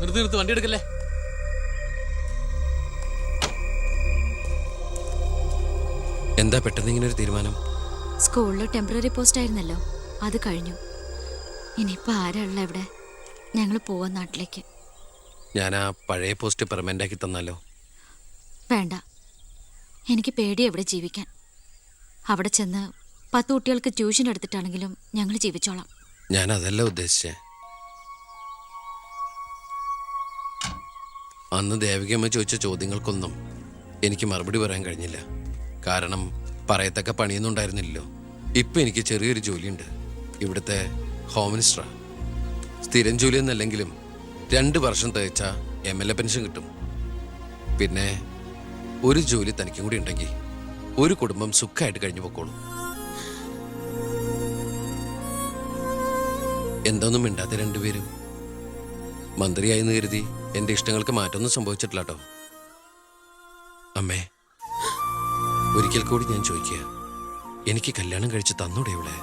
നിർത്തി നിർത്തി വണ്ടി എടുക്കല്ലേ. എന്താ പെട്ടെന്ന് ഇങ്ങനെ ഒരു തീരുമാനം? സ്കൂളിൽ ടെമ്പററി പോസ്റ്റ് ആയിരുന്നല്ലോ, അത് കഴിഞ്ഞു. ഇനിയിപ്പോ ആരാള്ള ഇവിടെ? ഞങ്ങൾ പോവാൻ നാട്ടിലേക്ക്. ഞാൻ ആ പഴയ പോസ്റ്റ് പെർമനന്റ് ആക്കി തന്നാലോ? വേണ്ട, എനിക്ക് പേടി എവിടെ ജീവിക്കാൻ. അവിടെ ചെന്ന് 10 കുട്ടികൾക്ക് ട്യൂഷൻ എടുത്തിട്ടാണെങ്കിലും ഞങ്ങൾ ജീവിച്ചോളാം. ഞാൻ അതല്ല ഉദ്ദേശിച്ചേ. അന്ന് ദേവികമ്മ ചോദിച്ച ചോദ്യങ്ങൾക്കൊന്നും എനിക്ക് മറുപടി പറയാൻ കഴിഞ്ഞില്ല. കാരണം പറയത്തക്ക പണിയൊന്നും ഉണ്ടായിരുന്നില്ലല്ലോ. ഇപ്പം എനിക്ക് ചെറിയൊരു ജോലിയുണ്ട്, ഇവിടുത്തെ ഹോം മിനിസ്റ്ററാ. സ്ഥിരം ജോലിയൊന്നല്ലെങ്കിലും 2 വർഷം തികച്ച MLA പെൻഷൻ കിട്ടും. പിന്നെ ഒരു ജോലി തനിക്കും കൂടി ഉണ്ടെങ്കിൽ ഒരു കുടുംബം സുഖമായിട്ട് കഴിഞ്ഞു പോക്കോളും. എന്തൊന്നും മിണ്ടാത്ത രണ്ടുപേരും. മന്ത്രിയായെന്ന് കരുതി എൻ്റെ ഇഷ്ടങ്ങൾക്ക് മാറ്റമൊന്നും സംഭവിച്ചിട്ടില്ല കേട്ടോ. അമ്മേ, ഒരിക്കൽ കൂടി ഞാൻ ചോദിക്കുക, എനിക്ക് കല്യാണം കഴിച്ച് തന്നൂടെ ഇവിടെ?